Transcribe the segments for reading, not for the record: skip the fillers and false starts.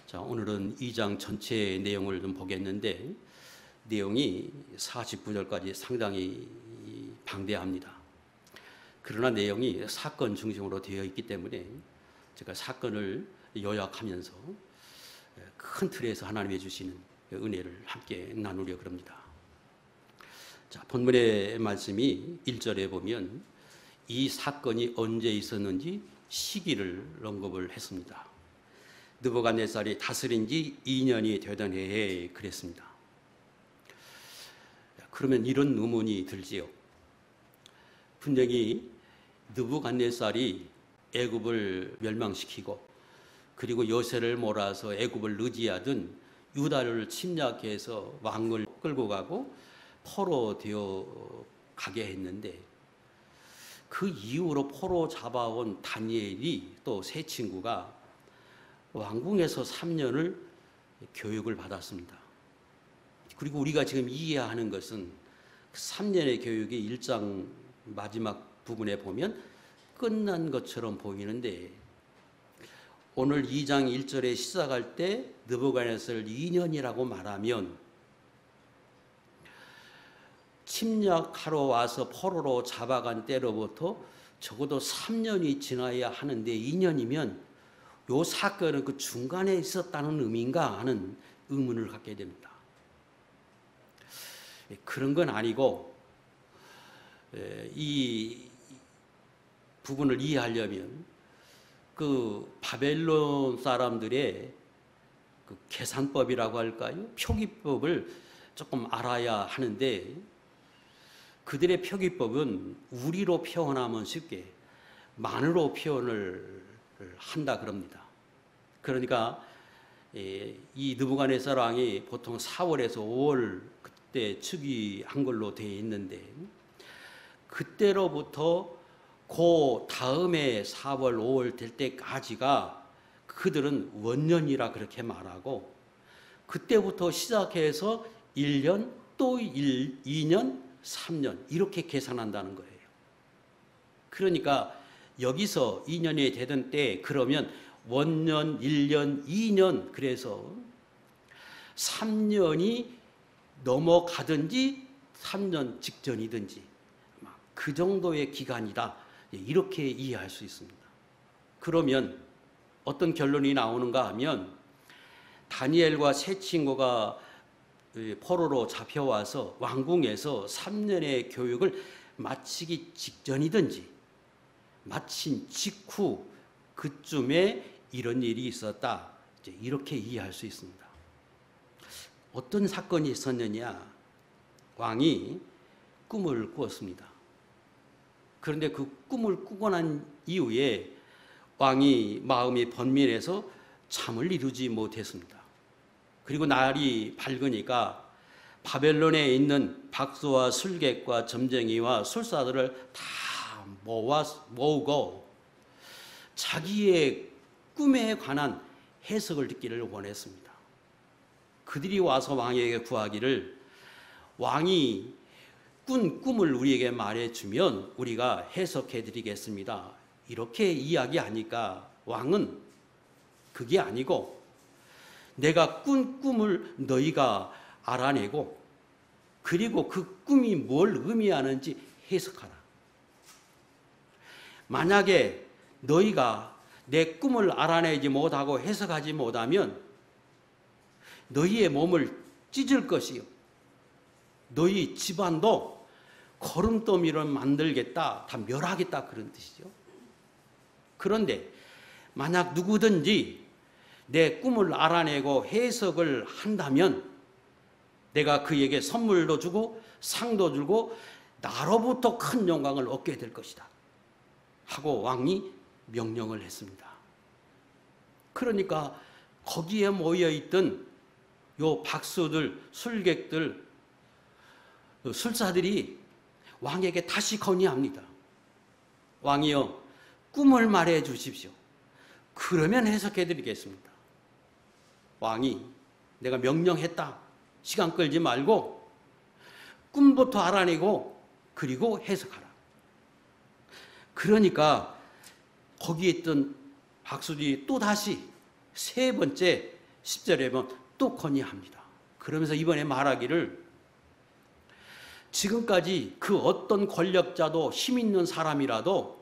자, 오늘은 2장 전체의 내용을 좀 보겠는데 내용이 49절까지 상당히 방대합니다. 그러나 내용이 사건 중심으로 되어 있기 때문에 제가 사건을 요약하면서 큰 틀에서 하나님이 주시는 은혜를 함께 나누려고 합니다. 자, 본문의 말씀이 1절에 보면 이 사건이 언제 있었는지 시기를 언급을 했습니다. 느부갓네살이 다스린 지 2년이 되던 해에 그랬습니다. 그러면 이런 의문이 들지요. 분명히 느부갓네살이 애굽을 멸망시키고 그리고 요새를 몰아서 애굽을 의지하던 유다를 침략해서 왕을 끌고 가고 포로 되어 가게 했는데 그 이후로 포로 잡아온 다니엘이 또 세 친구가 왕궁에서 3년을 교육을 받았습니다. 그리고 우리가 지금 이해하는 것은 3년의 교육이 1장 마지막 부분에 보면 끝난 것처럼 보이는데 오늘 2장 1절에 시작할 때 느부갓네살 2년이라고 말하면 침략하러 와서 포로로 잡아간 때로부터 적어도 3년이 지나야 하는데 2년이면 이 사건은 그 중간에 있었다는 의미인가 하는 의문을 갖게 됩니다. 그런 건 아니고 이 부분을 이해하려면 그 바벨론 사람들의 그 계산법이라고 할까요? 표기법을 조금 알아야 하는데 그들의 표기법은 우리로 표현하면 쉽게 만으로 표현을 한다 그럽니다. 그러니까 이 느부갓네살 왕이 보통 4월에서 5월 그때 즉위한 걸로 되어 있는데 그때로부터 그 다음에 4월, 5월 될 때까지가 그들은 원년이라 그렇게 말하고 그때부터 시작해서 1년 또 2년, 3년 이렇게 계산한다는 거예요. 그러니까 여기서 2년이 되던 때 그러면 원년, 1년, 2년 그래서 3년이 넘어가든지 3년 직전이든지 그 정도의 기간이다 이렇게 이해할 수 있습니다. 그러면 어떤 결론이 나오는가 하면 다니엘과 세 친구가 포로로 잡혀와서 왕궁에서 3년의 교육을 마치기 직전이든지 마친 직후 그쯤에 이런 일이 있었다 이렇게 이해할 수 있습니다. 어떤 사건이 있었느냐? 왕이 꿈을 꾸었습니다. 그런데 그 꿈을 꾸고 난 이후에 왕이 마음이 번민해서 잠을 이루지 못했습니다. 그리고 날이 밝으니까 바벨론에 있는 박수와 술객과 점쟁이와 술사들을 다 모으고 자기의 꿈에 관한 해석을 듣기를 원했습니다. 그들이 와서 왕에게 구하기를 왕이 꾼 꿈을 우리에게 말해주면 우리가 해석해 드리겠습니다. 이렇게 이야기하니까 왕은 그게 아니고 내가 꾼 꿈을 너희가 알아내고 그리고 그 꿈이 뭘 의미하는지 해석하라. 만약에 너희가 내 꿈을 알아내지 못하고 해석하지 못하면 너희의 몸을 찢을 것이요 너희 집안도 거름더미로 만들겠다, 다 멸하겠다 그런 뜻이죠. 그런데 만약 누구든지 내 꿈을 알아내고 해석을 한다면 내가 그에게 선물도 주고 상도 주고 나로부터 큰 영광을 얻게 될 것이다 하고 왕이 명령을 했습니다. 그러니까 거기에 모여있던 요 박수들, 술객들, 술사들이 왕에게 다시 건의합니다. 왕이여 꿈을 말해 주십시오. 그러면 해석해 드리겠습니다. 왕이 내가 명령했다. 시간 끌지 말고 꿈부터 알아내고 그리고 해석하라. 그러니까 거기에 있던 박수들이 또 다시 세 번째 10절에 보면 또 건의합니다. 그러면서 이번에 말하기를 지금까지 그 어떤 권력자도 힘 있는 사람이라도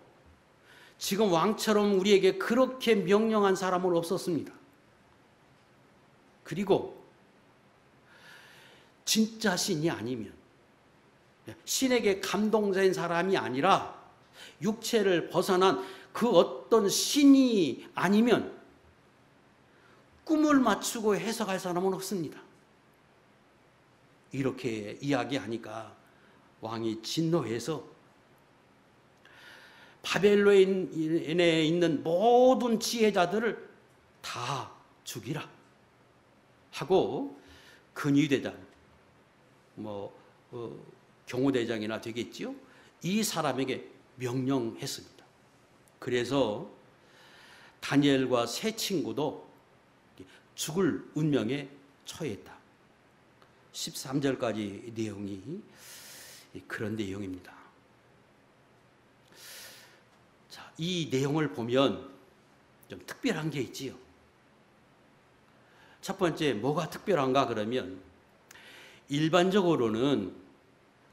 지금 왕처럼 우리에게 그렇게 명령한 사람은 없었습니다. 그리고 진짜 신이 아니면, 신에게 감동된 사람이 아니라 육체를 벗어난 그 어떤 신이 아니면 꿈을 맞추고 해석할 사람은 없습니다. 이렇게 이야기하니까 왕이 진노해서 바벨론에 있는 모든 지혜자들을 다 죽이라 하고 근위대장, 경호대장이나 되겠지요. 이 사람에게 명령했습니다. 그래서 다니엘과 세 친구도 죽을 운명에 처했다. 13절까지 내용이 그런 내용입니다. 자, 이 내용을 보면 좀 특별한 게 있지요. 첫 번째, 뭐가 특별한가 그러면 일반적으로는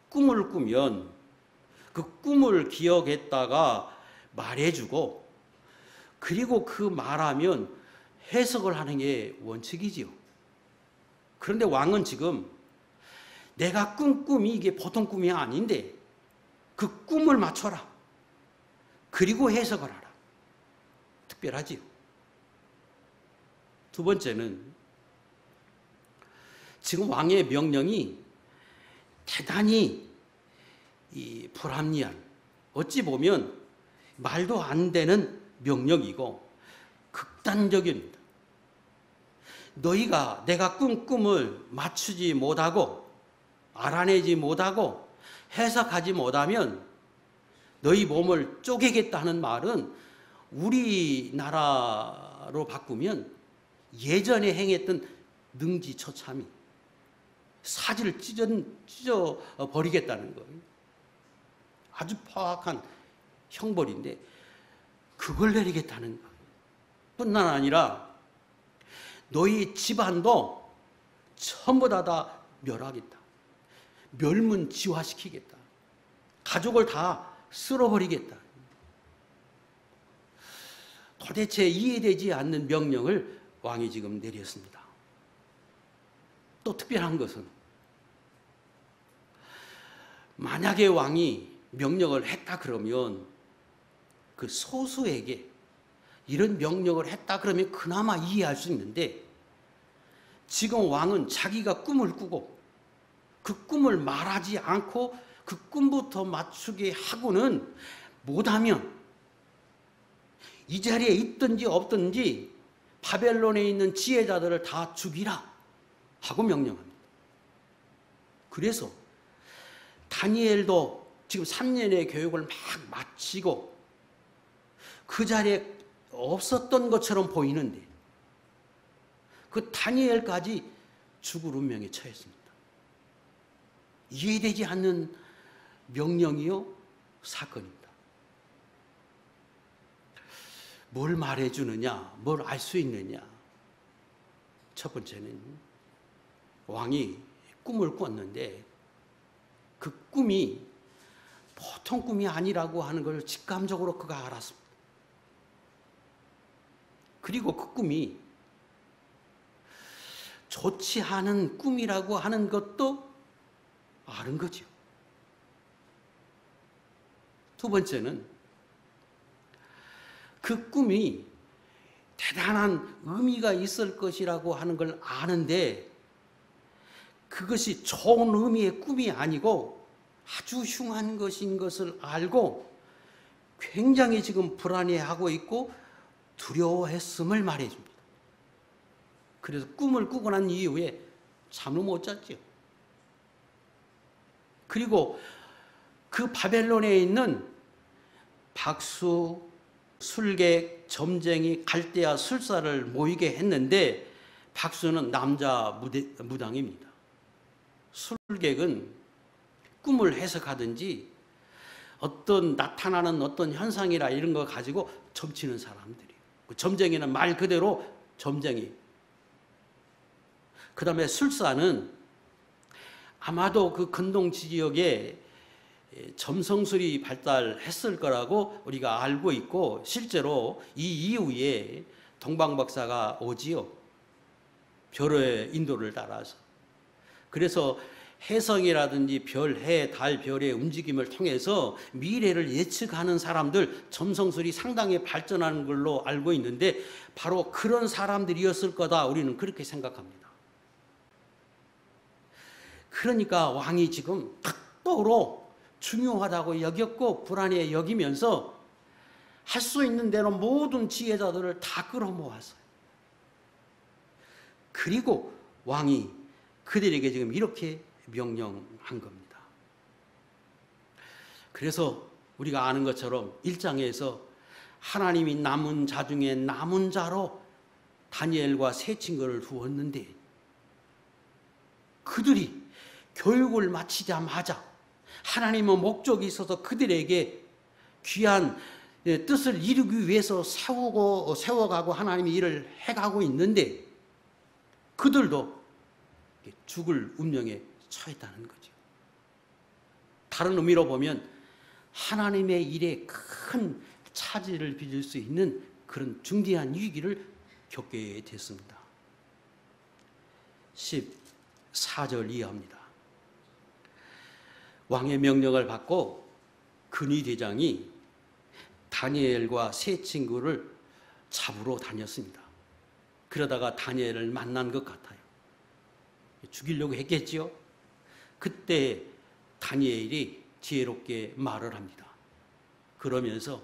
꿈을 꾸면 그 꿈을 기억했다가 말해주고 그리고 그 말하면 해석을 하는 게 원칙이지요. 그런데 왕은 지금 내가 꾼 꿈이 이게 보통 꿈이 아닌데 그 꿈을 맞춰라. 그리고 해석을 하라. 특별하지요. 두 번째는 지금 왕의 명령이 대단히 불합리한, 어찌 보면 말도 안 되는 명령이고 극단적입니다. 너희가 내가 꾼 꿈을 맞추지 못하고 알아내지 못하고 해석하지 못하면 너희 몸을 쪼개겠다는 말은 우리나라로 바꾸면 예전에 행했던 능지처참이 사지를 찢어 버리겠다는 거예요. 아주 파악한 형벌인데 그걸 내리겠다는 거예요. 뿐만 아니라 너희 집안도 전부 다 멸하겠다. 멸문지화시키겠다. 가족을 다 쓸어버리겠다. 도대체 이해되지 않는 명령을 왕이 지금 내렸습니다. 또 특별한 것은 만약에 왕이 명령을 했다 그러면 그 소수에게 이런 명령을 했다 그러면 그나마 이해할 수 있는데 지금 왕은 자기가 꿈을 꾸고 그 꿈을 말하지 않고 그 꿈부터 맞추게 하고는 못하면 이 자리에 있든지 없든지 바벨론에 있는 지혜자들을 다 죽이라 하고 명령합니다. 그래서 다니엘도 지금 3년의 교육을 막 마치고 그 자리에 없었던 것처럼 보이는데 그 다니엘까지 죽을 운명에 처했습니다. 이해되지 않는 명령이요 사건입니다. 뭘 말해주느냐, 뭘 알 수 있느냐. 첫 번째는 왕이 꿈을 꿨는데 그 꿈이 보통 꿈이 아니라고 하는 걸 직감적으로 그가 알았습니다. 그리고 그 꿈이 좋지 않은 꿈이라고 하는 것도 아는 거죠. 두 번째는 그 꿈이 대단한 의미가 있을 것이라고 하는 걸 아는데 그것이 좋은 의미의 꿈이 아니고 아주 흉한 것인 것을 알고 굉장히 지금 불안해하고 있고 두려워했음을 말해줍니다. 그래서 꿈을 꾸고 난 이후에 잠을 못 잤죠. 그리고 그 바벨론에 있는 박수, 술객, 점쟁이, 갈대아, 술사를 모이게 했는데 박수는 남자 무당입니다. 술객은 꿈을 해석하든지 어떤 나타나는 어떤 현상이라 이런 거 가지고 점치는 사람들이에요. 점쟁이는 말 그대로 점쟁이. 그 다음에 술사는 아마도 그 근동 지역에 점성술이 발달했을 거라고 우리가 알고 있고, 실제로 이 이후에 동방박사가 오지요. 별의 인도를 따라서. 그래서 해성이라든지 별, 해, 달, 별의 움직임을 통해서 미래를 예측하는 사람들, 점성술이 상당히 발전하는 걸로 알고 있는데 바로 그런 사람들이었을 거다, 우리는 그렇게 생각합니다. 그러니까 왕이 지금 극도로 중요하다고 여겼고 불안해 여기면서 할 수 있는 대로 모든 지혜자들을 다 끌어모았어요. 그리고 왕이 그들에게 지금 이렇게 명령한 겁니다. 그래서 우리가 아는 것처럼 1장에서 하나님이 남은 자 중에 남은 자로 다니엘과 세 친구를 두었는데, 그들이 교육을 마치자마자 하나님의 목적이 있어서 그들에게 귀한 뜻을 이루기 위해서 세워가고 하나님이 일을 해가고 있는데 그들도 죽을 운명에 처했다는 거죠. 다른 의미로 보면 하나님의 일에 큰 차질을 빚을 수 있는 그런 중대한 위기를 겪게 됐습니다. 14절 이하입니다. 왕의 명령을 받고 근위대장이 다니엘과 세 친구를 잡으러 다녔습니다. 그러다가 다니엘을 만난 것 같아요. 죽이려고 했겠지요. 그때 다니엘이 지혜롭게 말을 합니다. 그러면서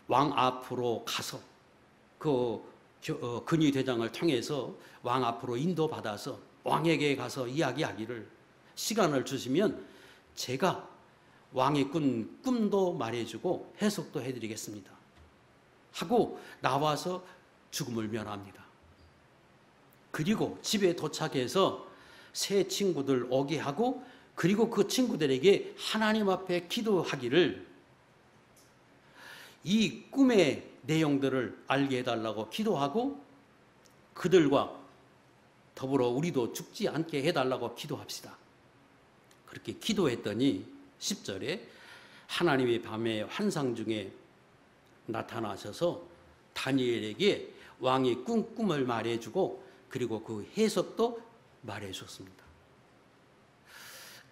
왕 앞으로 가서 그 근위대장을 통해서 왕 앞으로 인도받아서 왕에게 가서 이야기하기를, 시간을 주시면 제가 왕이 꾼 꿈도 말해주고 해석도 해드리겠습니다 하고 나와서 죽음을 면합니다. 그리고 집에 도착해서 세 친구들 오게 하고, 그리고 그 친구들에게 하나님 앞에 기도하기를, 이 꿈의 내용들을 알게 해달라고 기도하고 그들과 더불어 우리도 죽지 않게 해달라고 기도합시다. 그렇게 기도했더니 10절에 하나님이 밤에 환상 중에 나타나셔서 다니엘에게 왕이 꿈을 말해주고 그리고 그 해석도 말해줬습니다.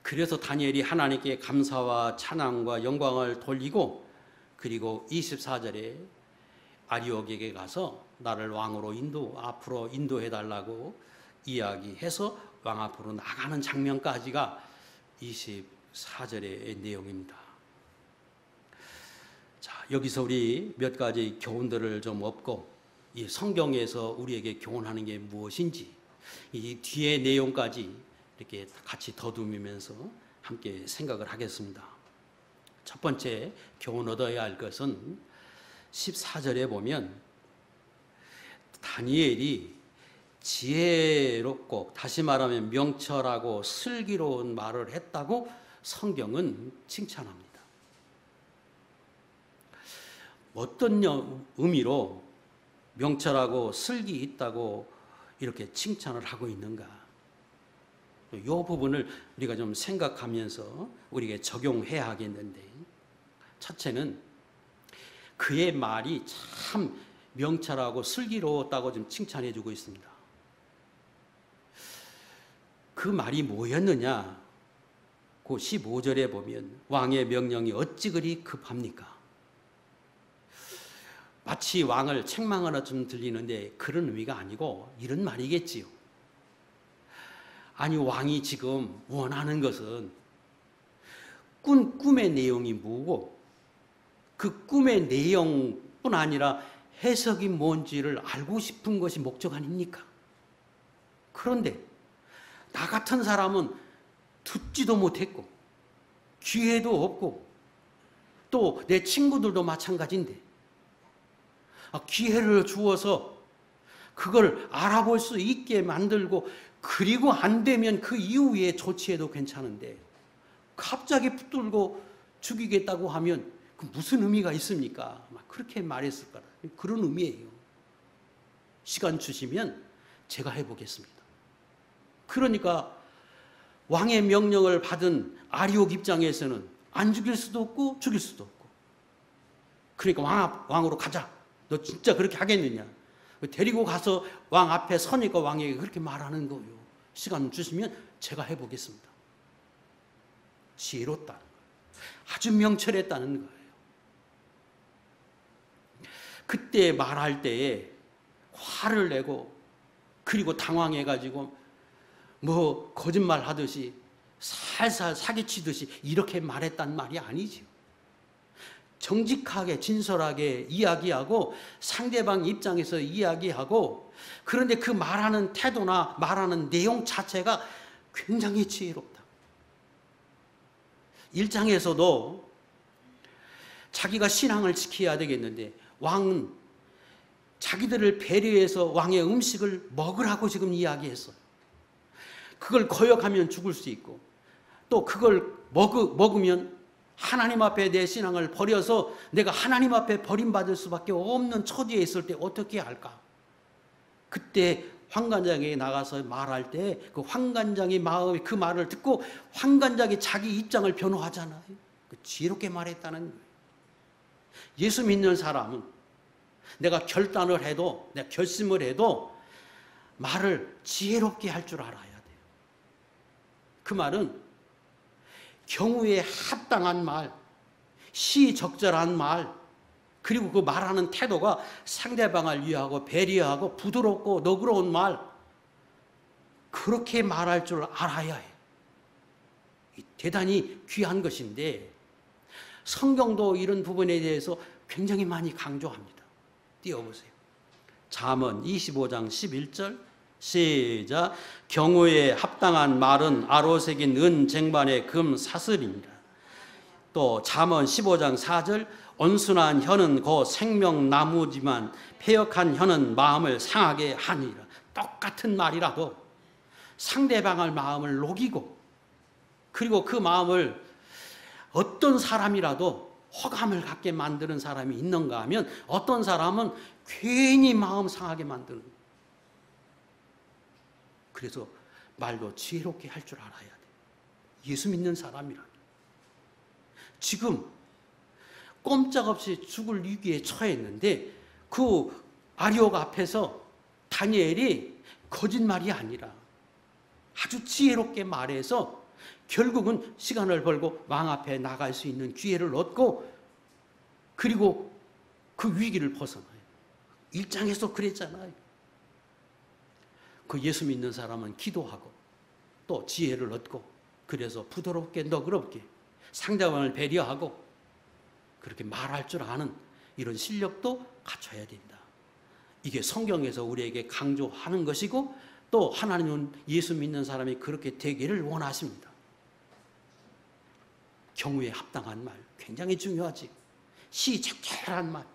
그래서 다니엘이 하나님께 감사와 찬양과 영광을 돌리고, 그리고 24절에 아리옥에게 가서 나를 왕으로 앞으로 인도해달라고 이야기해서 왕 앞으로 나가는 장면까지가 24절의 내용입니다. 자, 여기서 우리 몇 가지 교훈들을 좀 얻고, 이 성경에서 우리에게 교훈하는 게 무엇인지 이 뒤의 내용까지 이렇게 같이 더듬으면서 함께 생각을 하겠습니다. 첫 번째 교훈 얻어야 할 것은 14절에 보면 다니엘이 지혜롭고, 다시 말하면 명철하고 슬기로운 말을 했다고 성경은 칭찬합니다. 어떤 의미로 명철하고 슬기 있다고 이렇게 칭찬을 하고 있는가? 이 부분을 우리가 좀 생각하면서 우리에게 적용해야 하겠는데, 첫째는 그의 말이 참 명철하고 슬기로웠다고 좀 칭찬해주고 있습니다. 그 말이 뭐였느냐? 그 15절에 보면 왕의 명령이 어찌 그리 급합니까? 마치 왕을 책망하는 좀 들리는데 그런 의미가 아니고 이런 말이겠지요. 아니, 왕이 지금 원하는 것은 꿈의 내용이 뭐고 그 꿈의 내용뿐 아니라 해석이 뭔지를 알고 싶은 것이 목적 아닙니까? 그런데 나 같은 사람은 듣지도 못했고 기회도 없고 또 내 친구들도 마찬가지인데 기회를 주어서 그걸 알아볼 수 있게 만들고, 그리고 안 되면 그 이후에 조치해도 괜찮은데 갑자기 붙들고 죽이겠다고 하면 그 무슨 의미가 있습니까? 막 그렇게 말했을 거라. 그런 의미예요. 시간 주시면 제가 해보겠습니다. 그러니까 왕의 명령을 받은 아리옥 입장에서는 안 죽일 수도 없고 죽일 수도 없고, 그러니까 왕으로 가자. 너 진짜 그렇게 하겠느냐? 데리고 가서 왕 앞에 서니까 왕에게 그렇게 말하는 거예요. 시간 주시면 제가 해보겠습니다. 지혜롭다는 거예요. 아주 명철했다는 거예요. 그때 말할 때에 화를 내고 그리고 당황해가지고 뭐 거짓말 하듯이 살살 사기치듯이 이렇게 말했단 말이 아니지요. 정직하게 진솔하게 이야기하고 상대방 입장에서 이야기하고, 그런데 그 말하는 태도나 말하는 내용 자체가 굉장히 지혜롭다. 1장에서도 자기가 신앙을 지켜야 되겠는데 왕은 자기들을 배려해서 왕의 음식을 먹으라고 지금 이야기했어요. 그걸 거역하면 죽을 수 있고, 또 그걸 먹으면 하나님 앞에 내 신앙을 버려서 내가 하나님 앞에 버림받을 수밖에 없는 처지에 있을 때 어떻게 할까? 그때 환관장에 나가서 말할 때 그 환관장의 마음이 그 말을 듣고 환관장이 자기 입장을 변호하잖아요. 지혜롭게 말했다는 거예요. 예수 믿는 사람은 내가 결단을 해도, 내가 결심을 해도 말을 지혜롭게 할 줄 알아야 돼요. 그 말은 경우에 합당한 말, 시적절한 말, 그리고 그 말하는 태도가 상대방을 위하고 배려하고 부드럽고 너그러운 말, 그렇게 말할 줄 알아야 해요. 대단히 귀한 것인데 성경도 이런 부분에 대해서 굉장히 많이 강조합니다. 띄워보세요. 잠언 25장 11절 시작. 경우에 합당한 말은 아로새긴 은 쟁반의 금 사슬입니다. 또 잠언 15장 4절 온순한 혀는 곧 생명나무지만 패역한 혀는 마음을 상하게 하니라. 똑같은 말이라도 상대방의 마음을 녹이고, 그리고 그 마음을 어떤 사람이라도 호감을 갖게 만드는 사람이 있는가 하면 어떤 사람은 괜히 마음 상하게 만드는 거예요. 그래서 말도 지혜롭게 할 줄 알아야 돼요. 예수 믿는 사람이라면. 지금 꼼짝없이 죽을 위기에 처했는데 그 아리옥 앞에서 다니엘이 거짓말이 아니라 아주 지혜롭게 말해서 결국은 시간을 벌고 왕 앞에 나갈 수 있는 기회를 얻고, 그리고 그 위기를 벗어나요. 1장에서 그랬잖아요. 그 예수 믿는 사람은 기도하고 또 지혜를 얻고, 그래서 부드럽게 너그럽게 상대방을 배려하고 그렇게 말할 줄 아는 이런 실력도 갖춰야 된다. 이게 성경에서 우리에게 강조하는 것이고, 또 하나님은 예수 믿는 사람이 그렇게 되기를 원하십니다. 경우에 합당한 말 굉장히 중요하지. 시적절한 말,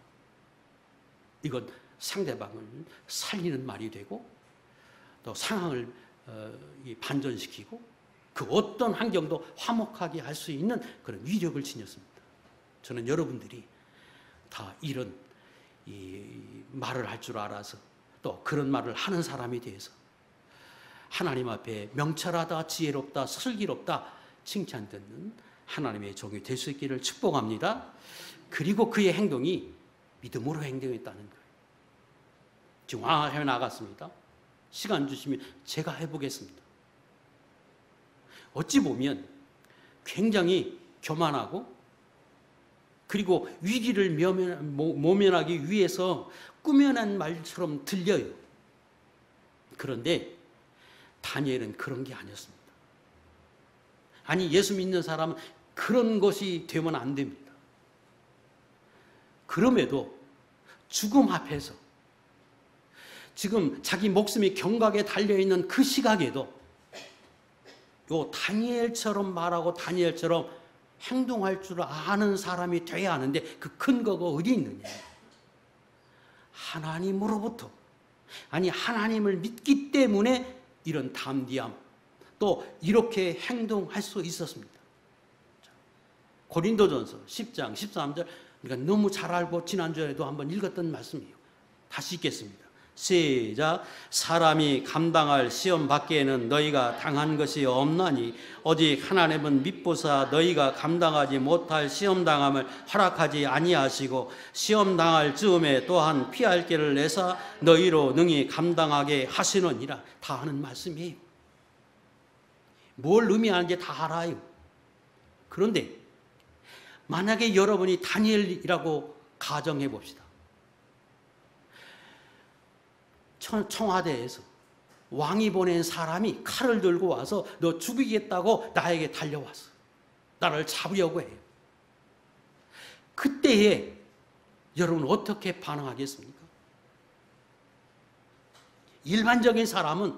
이건 상대방을 살리는 말이 되고 또 상황을 반전시키고 그 어떤 환경도 화목하게 할 수 있는 그런 위력을 지녔습니다. 저는 여러분들이 다 이런 말을 할 줄 알아서 또 그런 말을 하는 사람이 돼서 하나님 앞에 명철하다, 지혜롭다, 슬기롭다 칭찬 듣는 하나님의 종이 될 수 있기를 축복합니다. 그리고 그의 행동이 믿음으로 행동했다는 거예요. 지금 왕을 해 나갔습니다. 시간 주시면 제가 해보겠습니다. 어찌 보면 굉장히 교만하고, 그리고 위기를 모면하기 위해서 꾸며낸 말처럼 들려요. 그런데 다니엘은 그런 게 아니었습니다. 아니, 예수 믿는 사람은 그런 것이 되면 안 됩니다. 그럼에도 죽음 앞에서 지금 자기 목숨이 경각에 달려있는 그 시각에도 요 다니엘처럼 말하고 다니엘처럼 행동할 줄 아는 사람이 돼야 하는데 그 근거가 어디 있느냐? 하나님으로부터, 아니 하나님을 믿기 때문에 이런 담대함, 또 이렇게 행동할 수 있었습니다. 고린도전서 10장 13절, 우리가 너무 잘 알고 지난주에도 한번 읽었던 말씀이에요. 다시 읽겠습니다. 시작. 사람이 감당할 시험 밖에는 너희가 당한 것이 없나니 오직 하나님은 미쁘사 너희가 감당하지 못할 시험 당함을 허락하지 아니하시고 시험 당할 즈음에 또한 피할 길을 내사 너희로 능히 감당하게 하시느니라. 다 하는 말씀이에요. 뭘 의미하는지 다 알아요. 그런데 만약에 여러분이 다니엘이라고 가정해 봅시다. 청와대에서 왕이 보낸 사람이 칼을 들고 와서 너 죽이겠다고 나에게 달려왔어. 나를 잡으려고 해요. 그때에 여러분 어떻게 반응하겠습니까? 일반적인 사람은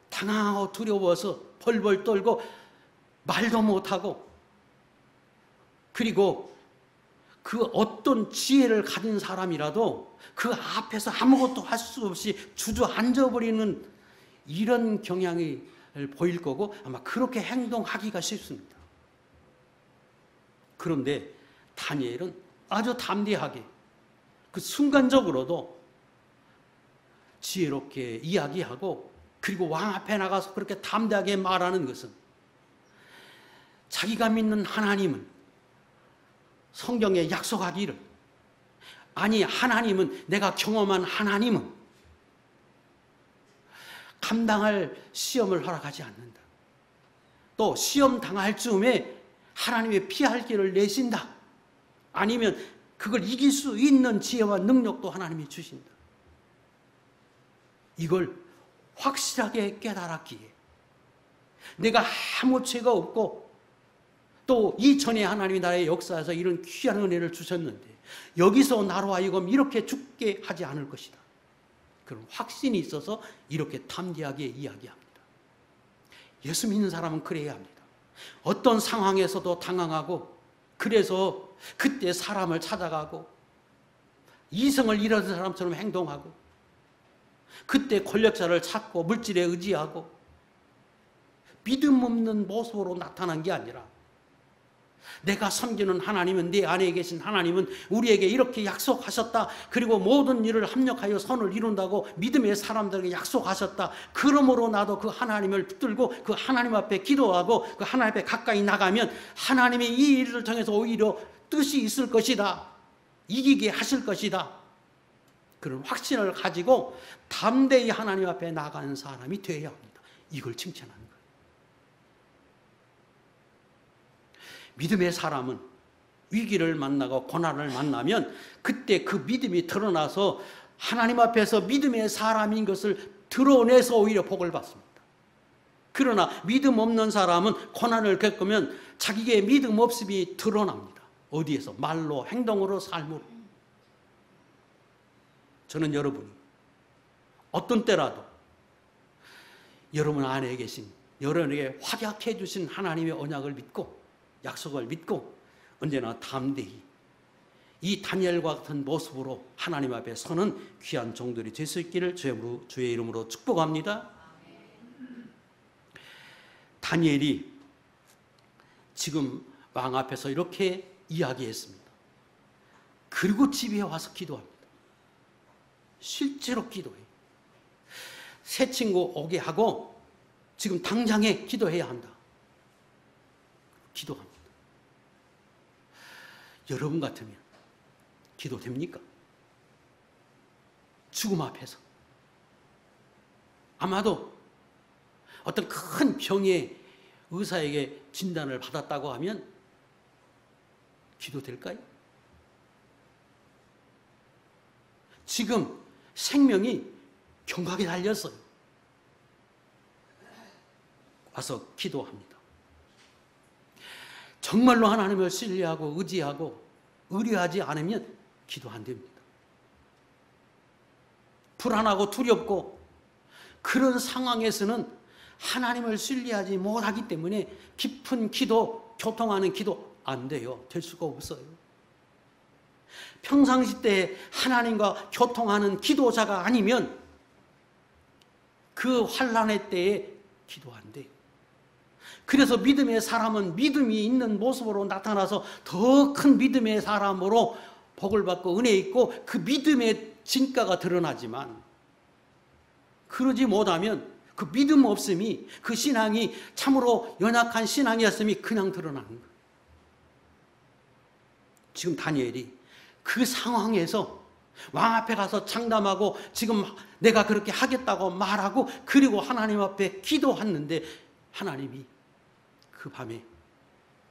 당황하고 두려워서 벌벌 떨고 말도 못하고, 그리고 그 어떤 지혜를 가진 사람이라도 그 앞에서 아무것도 할 수 없이 주저앉아버리는 이런 경향이 보일 거고 아마 그렇게 행동하기가 쉽습니다. 그런데 다니엘은 아주 담대하게 그 순간적으로도 지혜롭게 이야기하고, 그리고 왕 앞에 나가서 그렇게 담대하게 말하는 것은 자기가 믿는 하나님은 성경에 약속하기를, 아니 하나님은, 내가 경험한 하나님은 감당할 시험을 허락하지 않는다. 또 시험 당할 즈음에 하나님의 피할 길을 내신다. 아니면 그걸 이길 수 있는 지혜와 능력도 하나님이 주신다. 이걸 확실하게 깨달았기에 내가 아무 죄가 없고 또 이전에 하나님이 나의 역사에서 이런 귀한 은혜를 주셨는데 여기서 나로 하여금 이렇게 죽게 하지 않을 것이다. 그런 확신이 있어서 이렇게 담대하게 이야기합니다. 예수 믿는 사람은 그래야 합니다. 어떤 상황에서도 당황하고, 그래서 그때 사람을 찾아가고 이성을 잃은 사람처럼 행동하고, 그때 권력자를 찾고 물질에 의지하고 믿음 없는 모습으로 나타난 게 아니라, 내가 섬기는 하나님은, 내 안에 계신 하나님은 우리에게 이렇게 약속하셨다. 그리고 모든 일을 합력하여 선을 이룬다고 믿음의 사람들에게 약속하셨다. 그러므로 나도 그 하나님을 붙들고 그 하나님 앞에 기도하고 그 하나님 앞에 가까이 나가면 하나님이 이 일을 통해서 오히려 뜻이 있을 것이다. 이기게 하실 것이다. 그런 확신을 가지고 담대히 하나님 앞에 나가는 사람이 되어야 합니다. 이걸 칭찬하는 거예요. 믿음의 사람은 위기를 만나고 고난을 만나면 그때 그 믿음이 드러나서 하나님 앞에서 믿음의 사람인 것을 드러내서 오히려 복을 받습니다. 그러나 믿음 없는 사람은 고난을 겪으면 자기의 믿음 없음이 드러납니다. 어디에서? 말로, 행동으로, 삶으로. 저는 여러분이 어떤 때라도 여러분 안에 계신, 여러분에게 확약해 주신 하나님의 언약을 믿고 약속을 믿고 언제나 담대히 이 다니엘과 같은 모습으로 하나님 앞에 서는 귀한 종들이 될 수 있기를 주의 이름으로 축복합니다. 다니엘이 지금 왕 앞에서 이렇게 이야기했습니다. 그리고 집에 와서 기도합니다. 실제로 기도해요. 새 친구 오게 하고 지금 당장에 기도해야 한다. 기도합니다. 여러분 같으면 기도됩니까? 죽음 앞에서 아마도 어떤 큰 병의 의사에게 진단을 받았다고 하면 기도될까요? 지금 생명이 경각에 달렸어요. 와서 기도합니다. 정말로 하나님을 신뢰하고 의지하고 의뢰하지 않으면 기도 안 됩니다. 불안하고 두렵고 그런 상황에서는 하나님을 신뢰하지 못하기 때문에 깊은 기도, 교통하는 기도 안 돼요. 될 수가 없어요. 평상시 때 하나님과 교통하는 기도자가 아니면 그 환난의 때에 기도 안 돼요. 그래서 믿음의 사람은 믿음이 있는 모습으로 나타나서 더 큰 믿음의 사람으로 복을 받고 은혜 있고 그 믿음의 진가가 드러나지만 그러지 못하면 그 믿음 없음이, 그 신앙이 참으로 연약한 신앙이었음이 그냥 드러나는 거예요. 지금 다니엘이 그 상황에서 왕 앞에 가서 장담하고 지금 내가 그렇게 하겠다고 말하고 그리고 하나님 앞에 기도했는데 하나님이 그 밤에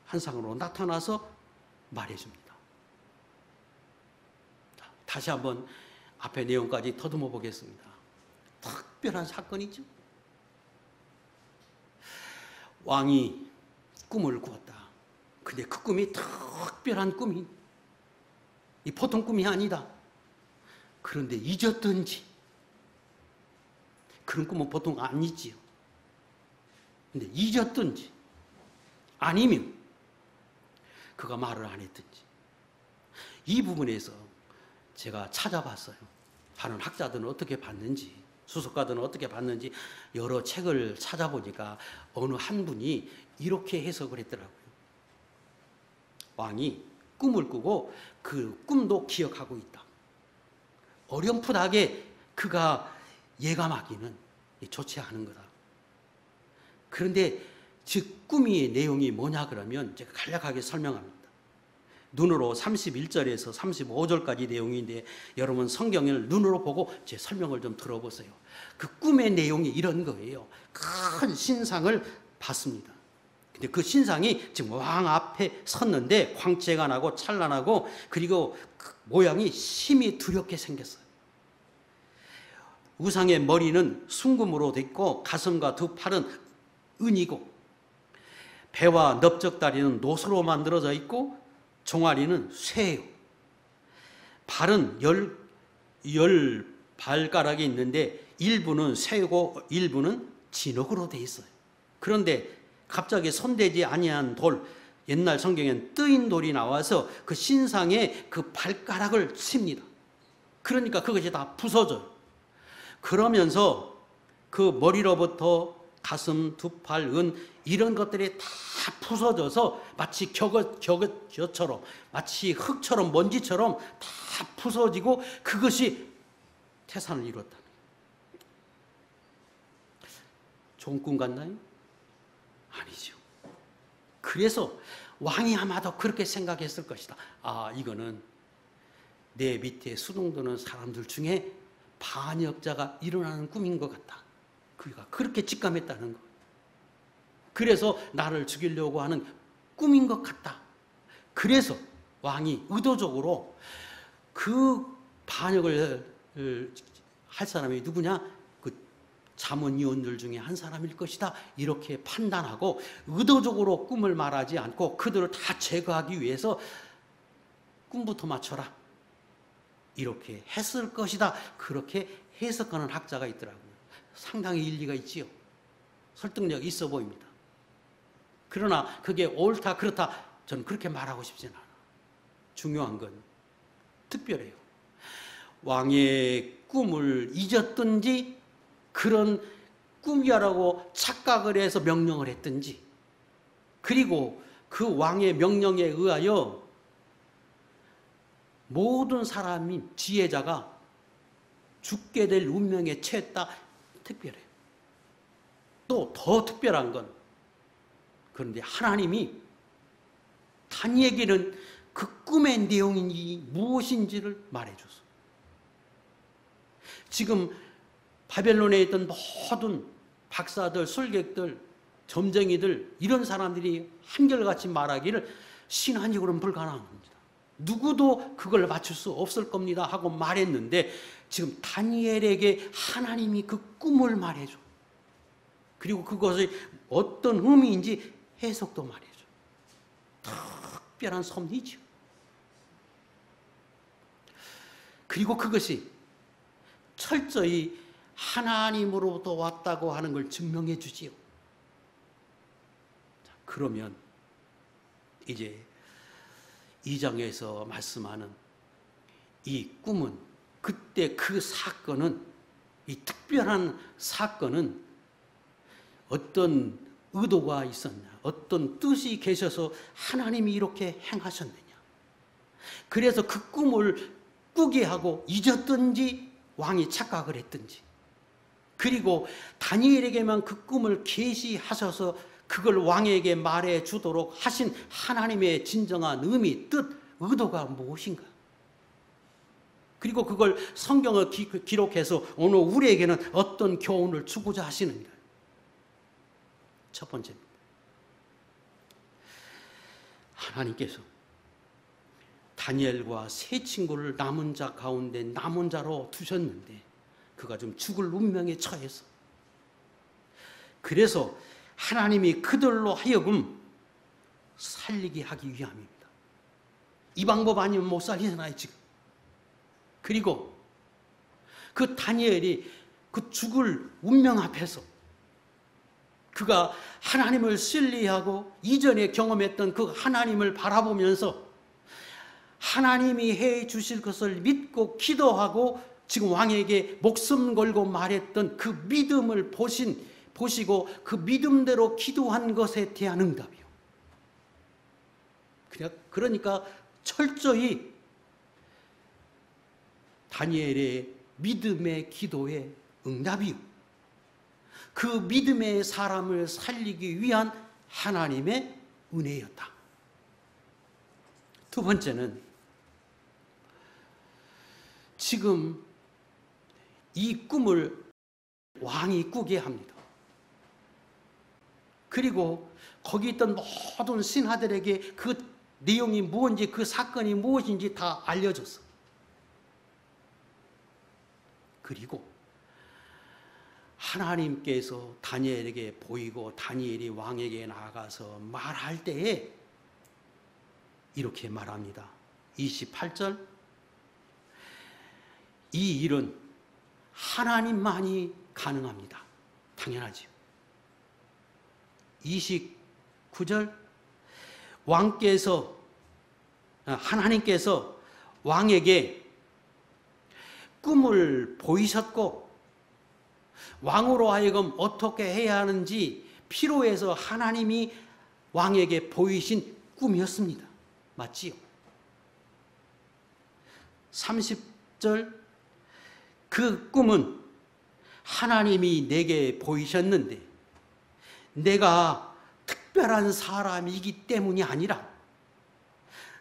환상으로 나타나서 말해줍니다. 다시 한번 앞에 내용까지 더듬어 보겠습니다. 특별한 사건이죠. 왕이 꿈을 꾸었다. 근데 그 꿈이 특별한 꿈이, 이 보통 꿈이 아니다. 그런데 잊었든지, 그런 꿈은 보통 안 잊지요. 근데 잊었든지 아니면 그가 말을 안 했든지, 이 부분에서 제가 찾아봤어요. 다른 학자들은 어떻게 봤는지, 수석가들은 어떻게 봤는지 여러 책을 찾아보니까 어느 한 분이 이렇게 해석을 했더라고요. 왕이 꿈을 꾸고 그 꿈도 기억하고 있다. 어렴풋하게 그가 예감하기는 좋지 않은 거다. 그런데 즉 꿈의 내용이 뭐냐 그러면 제가 간략하게 설명합니다. 눈으로 31절에서 35절까지 내용인데 여러분 성경을 눈으로 보고 제 설명을 좀 들어보세요. 그 꿈의 내용이 이런 거예요. 큰 신상을 봤습니다. 근데 그 신상이 지금 왕 앞에 섰는데 광채가 나고 찬란하고 그리고 그 모양이 심히 두렵게 생겼어요. 우상의 머리는 순금으로 됐고 가슴과 두 팔은 은이고 배와 넓적다리는 노소로 만들어져 있고 종아리는 쇠요. 발은 열 발가락이 있는데 일부는 쇠고 일부는 진흙으로 되어 있어요. 그런데 갑자기 손대지 아니한 돌, 옛날 성경엔 뜨인 돌이 나와서 그 신상에 그 발가락을 칩니다. 그러니까 그것이 다 부서져요. 그러면서 그 머리로부터 가슴, 두 팔, 은 이런 것들이 다 부서져서 마치 겨처럼 마치 흙처럼 먼지처럼 다 부서지고 그것이 태산을 이뤘다. 좋은 꿈 같나요? 아니죠. 그래서 왕이 아마도 그렇게 생각했을 것이다. 아, 이거는 내 밑에 수동드는 사람들 중에 반역자가 일어나는 꿈인 것 같다. 그가 그렇게 직감했다는 것. 그래서 나를 죽이려고 하는 꿈인 것 같다. 그래서 왕이 의도적으로 그 반역을 할 사람이 누구냐? 그 자문위원들 중에 한 사람일 것이다. 이렇게 판단하고 의도적으로 꿈을 말하지 않고 그들을 다 제거하기 위해서 꿈부터 맞춰라. 이렇게 했을 것이다. 그렇게 해석하는 학자가 있더라고요. 상당히 일리가 있지요. 설득력 있어 보입니다. 그러나 그게 옳다 그렇다 저는 그렇게 말하고 싶지는 않아요. 중요한 건 특별해요. 왕의 꿈을 잊었든지 그런 꿈이라고 착각을 해서 명령을 했든지 그리고 그 왕의 명령에 의하여 모든 사람인 지혜자가 죽게 될 운명에 처했다. 특별해요. 또 더 특별한 건 그런데 하나님이 다니엘에게는 그 꿈의 내용이 무엇인지를 말해줬어. 지금 바벨론에 있던 모든 박사들, 술객들, 점쟁이들 이런 사람들이 한결같이 말하기를 신한적으로는 불가능합니다. 누구도 그걸 맞출 수 없을 겁니다 하고 말했는데 지금 다니엘에게 하나님이 그 꿈을 말해줘. 그리고 그것이 어떤 의미인지 해석도 말해줘. 특별한 섭리죠. 그리고 그것이 철저히 하나님으로부터 왔다고 하는 걸 증명해 주지요. 자, 그러면 이제 2장에서 말씀하는 이 꿈은 그때 그 사건은 이 특별한 사건은 어떤 의도가 있었냐, 어떤 뜻이 계셔서 하나님이 이렇게 행하셨느냐. 그래서 그 꿈을 꾸게 하고 잊었든지 왕이 착각을 했든지 그리고 다니엘에게만 그 꿈을 계시하셔서 그걸 왕에게 말해 주도록 하신 하나님의 진정한 의미, 뜻, 의도가 무엇인가? 그리고 그걸 성경을 기록해서 오늘 우리에게는 어떤 교훈을 주고자 하시는가? 첫 번째입니다. 하나님께서 다니엘과 세 친구를 남은 자 가운데 남은 자로 두셨는데 그가 좀 죽을 운명에 처해서, 그래서 하나님이 그들로 하여금 살리게 하기 위함입니다. 이 방법 아니면 못 살리잖아요 지금. 그리고 그 다니엘이 그 죽을 운명 앞에서 그가 하나님을 신뢰하고 이전에 경험했던 그 하나님을 바라보면서 하나님이 해 주실 것을 믿고 기도하고 지금 왕에게 목숨 걸고 말했던 그 믿음을 보시고 그 믿음대로 기도한 것에 대한 응답이요. 그러니까 철저히 다니엘의 믿음의 기도의 응답이요. 그 믿음의 사람을 살리기 위한 하나님의 은혜였다. 두 번째는 지금 이 꿈을 왕이 꾸게 합니다. 그리고 거기 있던 모든 신하들에게 그 내용이 무엇인지, 그 사건이 무엇인지 다 알려줬어. 그리고 하나님께서 다니엘에게 보이고 다니엘이 왕에게 나아가서 말할 때에 이렇게 말합니다. 28절, 이 일은 하나님만이 가능합니다. 당연하지요. 29절, 하나님께서 왕에게 꿈을 보이셨고 왕으로 하여금 어떻게 해야 하는지 필요해서 하나님이 왕에게 보이신 꿈이었습니다. 맞지요? 30절, 그 꿈은 하나님이 내게 보이셨는데 내가 특별한 사람이기 때문이 아니라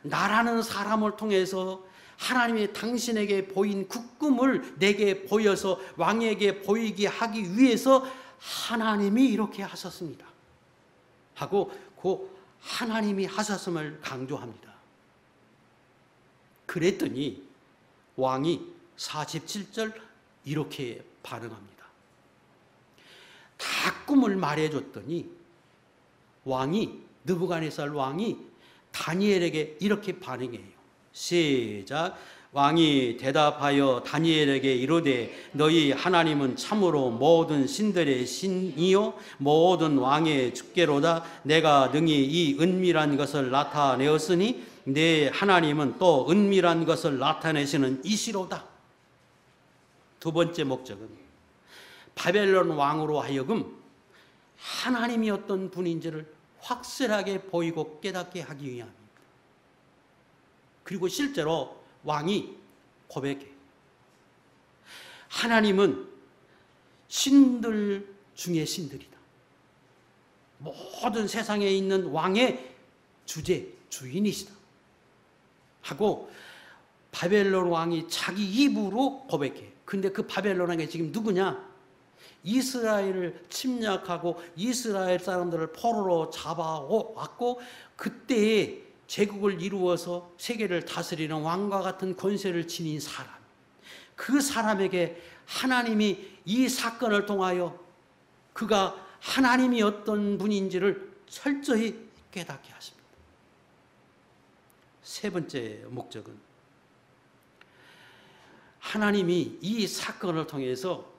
나라는 사람을 통해서 하나님이 당신에게 보인 그 꿈을 내게 보여서 왕에게 보이게 하기 위해서 하나님이 이렇게 하셨습니다 하고 그 하나님이 하셨음을 강조합니다. 그랬더니 왕이 47절 이렇게 반응합니다. 다 꿈을 말해줬더니 느부갓네살 왕이 다니엘에게 이렇게 반응해요. 시작. 왕이 대답하여 다니엘에게 이르되 너희 하나님은 참으로 모든 신들의 신이요 모든 왕의 주께로다. 내가 능히 이 은밀한 것을 나타내었으니 내 하나님은 또 은밀한 것을 나타내시는 이시로다. 두 번째 목적은 바벨론 왕으로 하여금 하나님이 어떤 분인지를 확실하게 보이고 깨닫게 하기 위함입니다. 그리고 실제로 왕이 고백해. 하나님은 신들 중에 신들이다. 모든 세상에 있는 왕의 주인이시다. 하고 바벨론 왕이 자기 입으로 고백해. 근데 그 바벨론 왕이 지금 누구냐? 이스라엘을 침략하고 이스라엘 사람들을 포로로 잡아왔고 그때에 제국을 이루어서 세계를 다스리는 왕과 같은 권세를 지닌 사람, 그 사람에게 하나님이 이 사건을 통하여 그가 하나님이 어떤 분인지를 철저히 깨닫게 하십니다. 세 번째 목적은 하나님이 이 사건을 통해서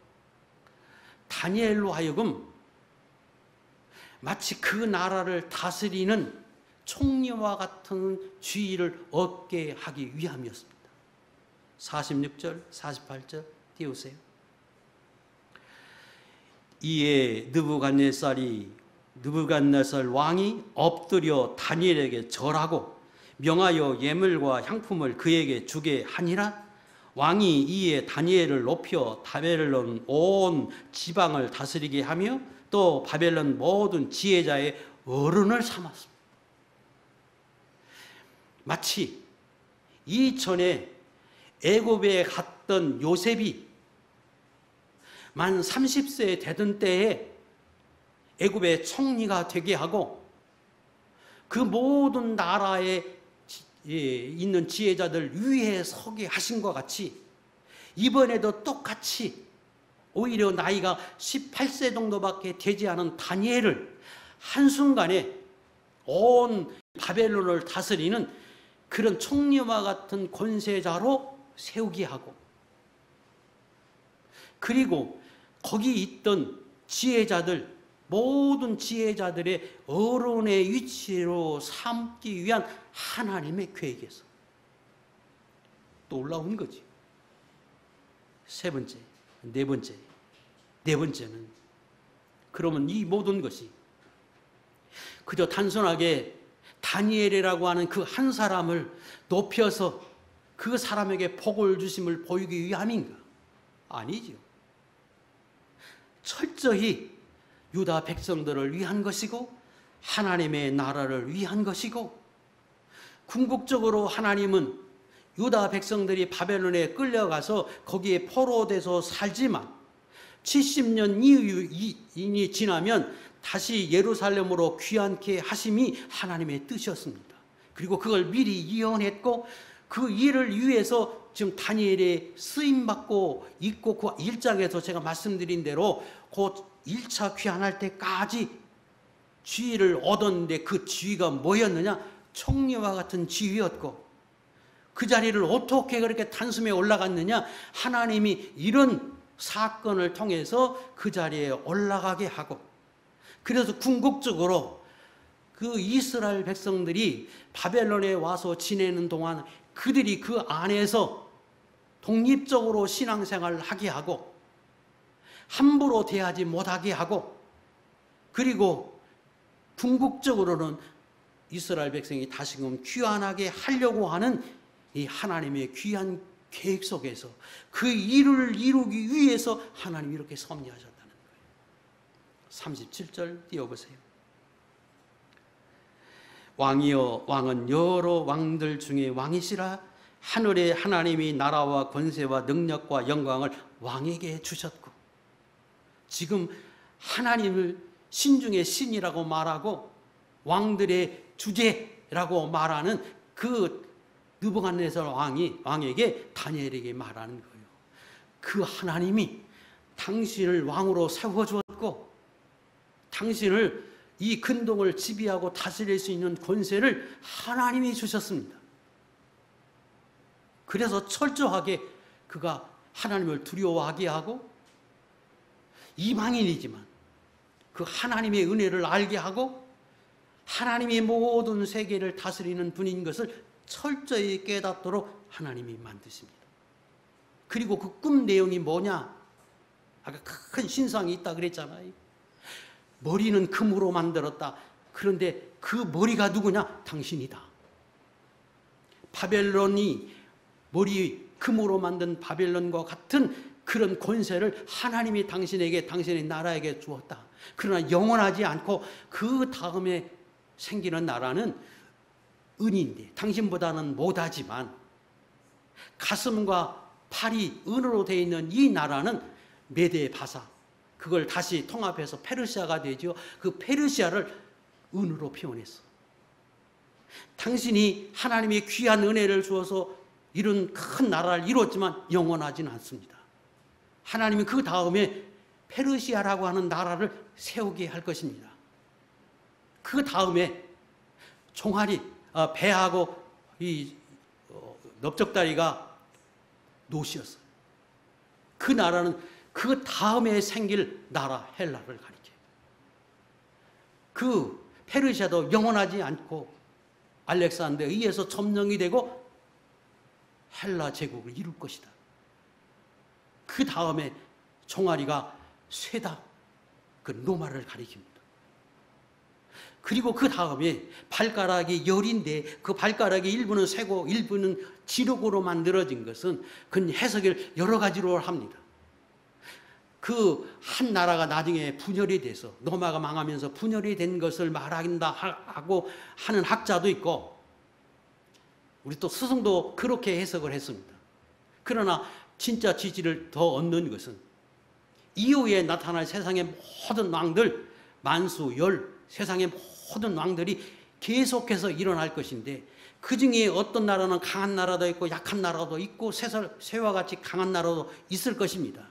다니엘로 하여금 마치 그 나라를 다스리는 총리와 같은 지위를 얻게 하기 위함이었습니다. 46절, 48절 띄우세요. 이에 느부갓네살 왕이 엎드려 다니엘에게 절하고 명하여 예물과 향품을 그에게 주게 하니라. 왕이 이에 다니엘을 높여 바벨론 온 지방을 다스리게 하며 또 바벨론 모든 지혜자의 어른을 삼았습니다. 마치 이전에 애굽에 갔던 요셉이 만 30세 되던 때에 애굽의 총리가 되게 하고 그 모든 나라에 있는 지혜자들 위에 서게 하신 것 같이 이번에도 똑같이 오히려 나이가 18세 정도밖에 되지 않은 다니엘을 한순간에 온 바벨론을 다스리는 그런 총리와 같은 권세자로 세우게 하고, 그리고 거기 있던 지혜자들, 모든 지혜자들의 어른의 위치로 삼기 위한 하나님의 계획에서 또 올라온 거지. 세 번째, 네 번째는 그러면 이 모든 것이 그저 단순하게 다니엘이라고 하는 그 한 사람을 높여서 그 사람에게 복을 주심을 보이기 위함인가? 아니죠. 철저히 유다 백성들을 위한 것이고 하나님의 나라를 위한 것이고, 궁극적으로 하나님은 유다 백성들이 바벨론에 끌려가서 거기에 포로돼서 살지만 70년 이후이 지나면 다시 예루살렘으로 귀환케 하심이 하나님의 뜻이었습니다. 그리고 그걸 미리 예언했고 그 일을 위해서 지금 다니엘의 쓰임받고 있고, 그 1장에서 제가 말씀드린 대로 곧 1차 귀환할 때까지 지위를 얻었는데 그 지위가 뭐였느냐? 총리와 같은 지위였고, 그 자리를 어떻게 그렇게 단숨에 올라갔느냐? 하나님이 이런 사건을 통해서 그 자리에 올라가게 하고, 그래서 궁극적으로 그 이스라엘 백성들이 바벨론에 와서 지내는 동안 그들이 그 안에서 독립적으로 신앙생활을 하게 하고 함부로 대하지 못하게 하고, 그리고 궁극적으로는 이스라엘 백성이 다시금 귀환하게 하려고 하는 이 하나님의 귀한 계획 속에서 그 일을 이루기 위해서 하나님이 이렇게 섭리하셨다는 거예요. 37절 띄워보세요. 왕이여, 왕은 여러 왕들 중에 왕이시라. 하늘의 하나님이 나라와 권세와 능력과 영광을 왕에게 주셨고, 지금 하나님을 신 중에 신이라고 말하고 왕들의 주제라고 말하는 그 느부갓네살 왕에게 다니엘에게 말하는 거예요. 그 하나님이 당신을 왕으로 세워주었고 당신을 이 근동을 지배하고 다스릴 수 있는 권세를 하나님이 주셨습니다. 그래서 철저하게 그가 하나님을 두려워하게 하고 이방인이지만 그 하나님의 은혜를 알게 하고 하나님이 모든 세계를 다스리는 분인 것을 철저히 깨닫도록 하나님이 만드십니다. 그리고 그 꿈 내용이 뭐냐? 아까 큰 신상이 있다 그랬잖아요. 머리는 금으로 만들었다. 그런데 그 머리가 누구냐? 당신이다. 바벨론이 머리 금으로 만든 바벨론과 같은 그런 권세를 하나님이 당신에게, 당신의 나라에게 주었다. 그러나 영원하지 않고 그 다음에 생기는 나라는 은인데 당신보다는 못하지만 가슴과 팔이 은으로 되어 있는 이 나라는 메대 바사, 그걸 다시 통합해서 페르시아가 되죠. 그 페르시아를 은으로 표현했어. 당신이 하나님의 귀한 은혜를 주어서 이런 큰 나라를 이뤘지만 영원하지는 않습니다. 하나님이 그 다음에 페르시아라고 하는 나라를 세우게 할 것입니다. 그 다음에 총알이 배하고 이 넓적다리가 노시였어요. 그 나라는 그 다음에 생길 나라 헬라를 가리켜요. 그 페르시아도 영원하지 않고 알렉산더에 의해서 점령이 되고 헬라 제국을 이룰 것이다. 그 다음에 종아리가 쇠다, 그 로마를 가리킵니다. 그리고 그 다음에 발가락이 열인데 그 발가락의 일부는 쇠고 일부는 지력으로 만들어진 것은 그 해석을 여러 가지로 합니다. 그 한 나라가 나중에 분열이 돼서 로마가 망하면서 분열이 된 것을 말한다 하고 하는 학자도 있고, 우리 또 스승도 그렇게 해석을 했습니다. 그러나 진짜 지지를 더 얻는 것은 이후에 나타날 세상의 모든 왕들, 만수열, 세상의 모든 왕들이 계속해서 일어날 것인데, 그 중에 어떤 나라는 강한 나라도 있고 약한 나라도 있고 쇠와 같이 강한 나라도 있을 것입니다.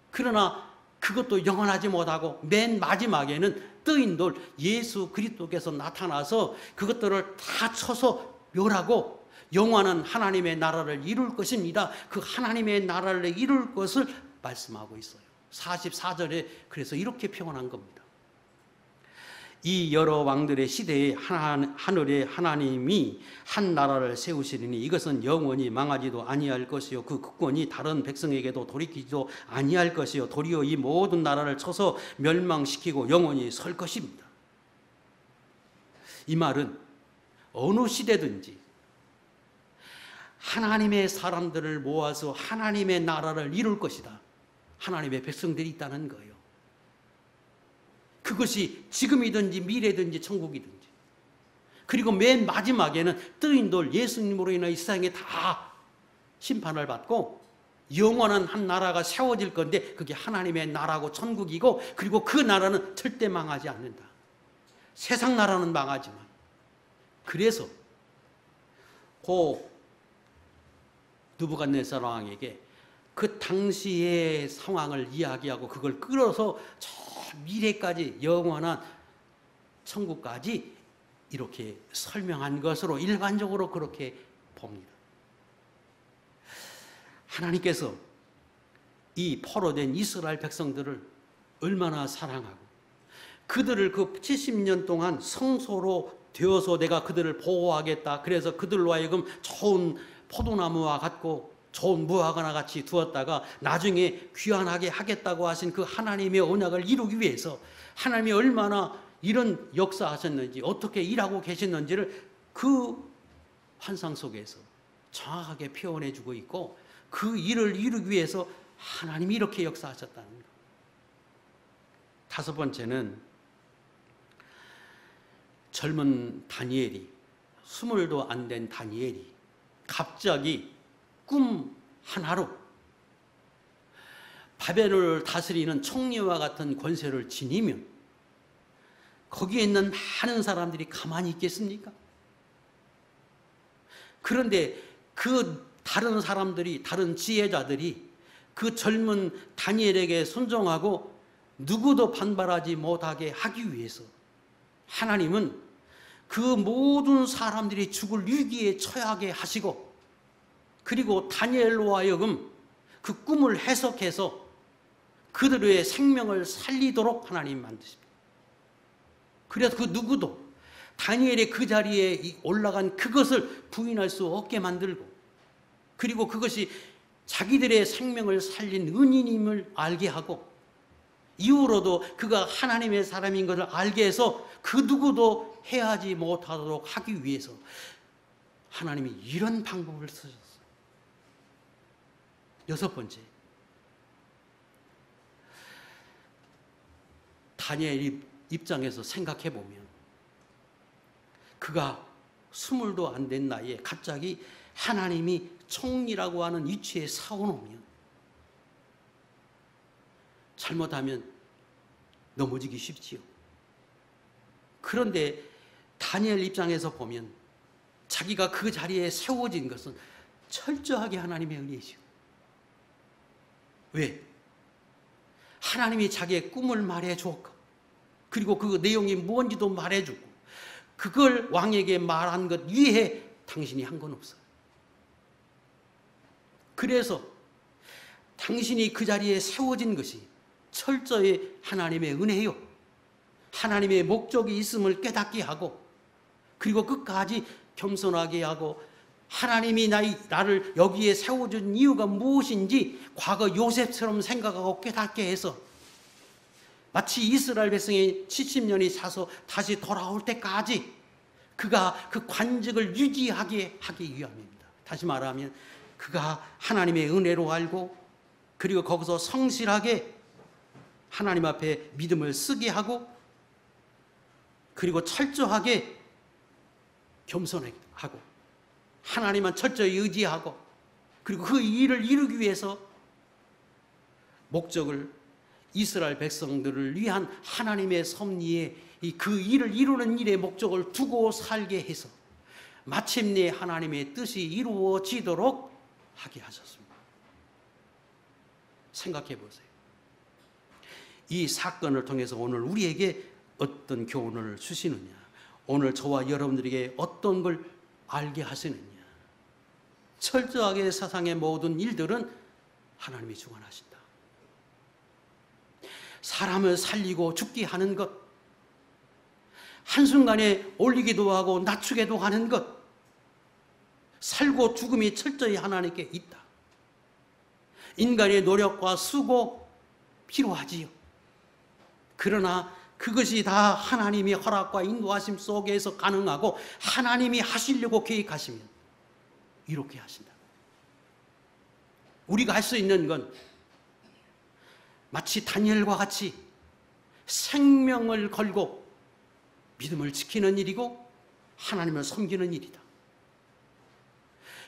그러나 그것도 영원하지 못하고 맨 마지막에는 뜨인 돌 예수 그리스도께서 나타나서 그것들을 다 쳐서 멸하고 영원한 하나님의 나라를 이룰 것입니다. 그 하나님의 나라를 이룰 것을 말씀하고 있어요. 44절에 그래서 이렇게 표현한 겁니다. 이 여러 왕들의 시대에 하늘의 하나님이 한 나라를 세우시리니 이것은 영원히 망하지도 아니할 것이요 그 국권이 다른 백성에게도 돌이키지도 아니할 것이요 도리어 이 모든 나라를 쳐서 멸망시키고 영원히 설 것입니다. 이 말은 어느 시대든지 하나님의 사람들을 모아서 하나님의 나라를 이룰 것이다. 하나님의 백성들이 있다는 거예요. 그것이 지금이든지 미래든지 천국이든지. 그리고 맨 마지막에는 뜨인 돌 예수님으로 인해 이 세상에 다 심판을 받고 영원한 한 나라가 세워질 건데 그게 하나님의 나라고 천국이고, 그리고 그 나라는 절대 망하지 않는다. 세상 나라는 망하지만. 그래서 그 느부갓네살 왕에게 그 당시의 상황을 이야기하고 그걸 끌어서 저 미래까지 영원한 천국까지 이렇게 설명한 것으로 일반적으로 그렇게 봅니다. 하나님께서 이 포로된 이스라엘 백성들을 얼마나 사랑하고 그들을 그 70년 동안 성소로 되어서 내가 그들을 보호하겠다. 그래서 그들로 하여금 좋은 포도나무와 같고 좋은 무화과나 같이 두었다가 나중에 귀환하게 하겠다고 하신 그 하나님의 언약을 이루기 위해서 하나님이 얼마나 이런 역사하셨는지 어떻게 일하고 계셨는지를 그 환상 속에서 정확하게 표현해 주고 있고, 그 일을 이루기 위해서 하나님이 이렇게 역사하셨다는 것. 다섯 번째는 젊은 다니엘이, 20도 안 된 다니엘이 갑자기 꿈 하나로 바벨론을 다스리는 총리와 같은 권세를 지니면 거기에 있는 많은 사람들이 가만히 있겠습니까? 그런데 그 다른 사람들이, 다른 지혜자들이 그 젊은 다니엘에게 순종하고 누구도 반발하지 못하게 하기 위해서 하나님은 그 모든 사람들이 죽을 위기에 처하게 하시고, 그리고 다니엘로 하여금 그 꿈을 해석해서 그들의 생명을 살리도록 하나님 만드십니다. 그래서 그 누구도 다니엘의 그 자리에 올라간 그것을 부인할 수 없게 만들고, 그리고 그것이 자기들의 생명을 살린 은인임을 알게 하고, 이후로도 그가 하나님의 사람인 것을 알게 해서 그 누구도 해하지 못하도록 하기 위해서 하나님이 이런 방법을 쓰셨어요. 여섯 번째, 다니엘 입장에서 생각해 보면 그가 20도 안 된 나이에 갑자기 하나님이 총리라고 하는 위치에 세워놓으면 잘못하면 넘어지기 쉽지요. 그런데 다니엘 입장에서 보면 자기가 그 자리에 세워진 것은 철저하게 하나님의 은혜이죠. 왜? 하나님이 자기의 꿈을 말해줬고, 그리고 그 내용이 뭔지도 말해주고, 그걸 왕에게 말한 것 위에 당신이 한 건 없어요. 그래서 당신이 그 자리에 세워진 것이 철저히 하나님의 은혜요, 하나님의 목적이 있음을 깨닫게 하고, 그리고 끝까지 겸손하게 하고, 하나님이 나를 여기에 세워준 이유가 무엇인지 과거 요셉처럼 생각하고 깨닫게 해서 마치 이스라엘 백성이 70년이 차서 다시 돌아올 때까지 그가 그 관직을 유지하게 하기 위함입니다. 다시 말하면 그가 하나님의 은혜로 알고 그리고 거기서 성실하게 하나님 앞에 믿음을 쓰게 하고 그리고 철저하게 겸손하고 하나님만 철저히 의지하고 그리고 그 일을 이루기 위해서 목적을 이스라엘 백성들을 위한 하나님의 섭리에 그 일을 이루는 일의 목적을 두고 살게 해서 마침내 하나님의 뜻이 이루어지도록 하게 하셨습니다. 생각해 보세요. 이 사건을 통해서 오늘 우리에게 어떤 교훈을 주시느냐, 오늘 저와 여러분들에게 어떤 걸 알게 하시느냐. 철저하게 세상의 모든 일들은 하나님이 주관하신다. 사람을 살리고 죽게 하는 것, 한순간에 올리기도 하고 낮추기도 하는 것, 살고 죽음이 철저히 하나님께 있다. 인간의 노력과 수고 필요하지요. 그러나 그것이 다 하나님의 허락과 인도하심 속에서 가능하고 하나님이 하시려고 계획하시면 이렇게 하신다. 우리가 할 수 있는 건 마치 다니엘과 같이 생명을 걸고 믿음을 지키는 일이고 하나님을 섬기는 일이다.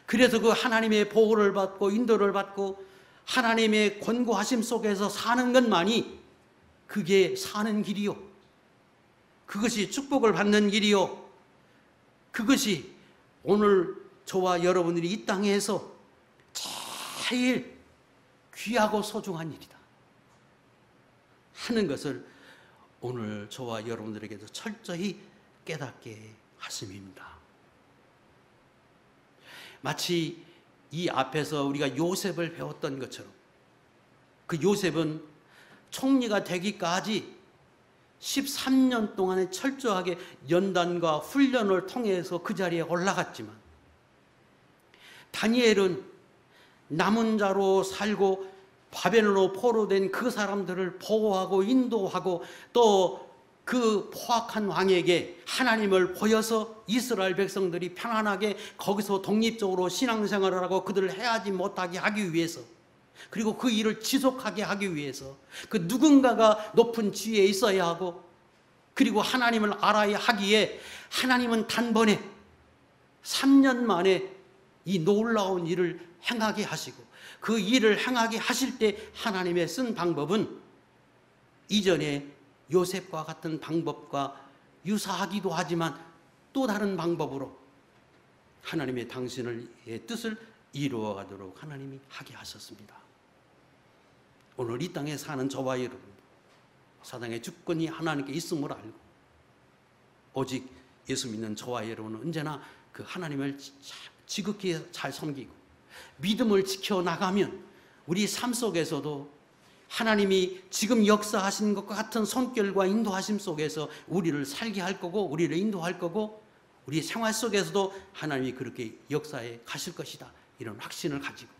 그래서 그 하나님의 보호를 받고 인도를 받고 하나님의 권고하심 속에서 사는 것만이 그게 사는 길이요. 그것이 축복을 받는 길이요. 그것이 오늘 저와 여러분들이 이 땅에서 제일 귀하고 소중한 일이다 하는 것을 오늘 저와 여러분들에게도 철저히 깨닫게 하심입니다. 마치 이 앞에서 우리가 요셉을 배웠던 것처럼 그 요셉은 총리가 되기까지 13년 동안에 철저하게 연단과 훈련을 통해서 그 자리에 올라갔지만 다니엘은 남은 자로 살고 바벨론으로 포로된 그 사람들을 보호하고 인도하고 또 그 포악한 왕에게 하나님을 보여서 이스라엘 백성들이 편안하게 거기서 독립적으로 신앙생활을 하고 그들을 해하지 못하게 하기 위해서 그리고 그 일을 지속하게 하기 위해서 그 누군가가 높은 지위에 있어야 하고 그리고 하나님을 알아야 하기에 하나님은 단번에 3년 만에 이 놀라운 일을 행하게 하시고 그 일을 행하게 하실 때 하나님의 쓴 방법은 이전에 요셉과 같은 방법과 유사하기도 하지만 또 다른 방법으로 하나님의 당신의 뜻을 이루어가도록 하나님이 하게 하셨습니다. 오늘 이 땅에 사는 저와 여러분, 사당의 주권이 하나님께 있음을 알고 오직 예수 믿는 저와 여러분은 언제나 그 하나님을 지극히 잘 섬기고 믿음을 지켜나가면 우리 삶 속에서도 하나님이 지금 역사하신 것과 같은 손길과 인도하심 속에서 우리를 살게 할 거고 우리를 인도할 거고 우리 생활 속에서도 하나님이 그렇게 역사에 가실 것이다 이런 확신을 가지고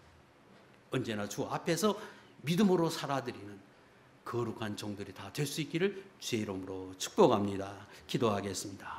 언제나 주 앞에서 믿음으로 살아드리는 거룩한 종들이 다 될 수 있기를 주의 이름으로 축복합니다. 기도하겠습니다.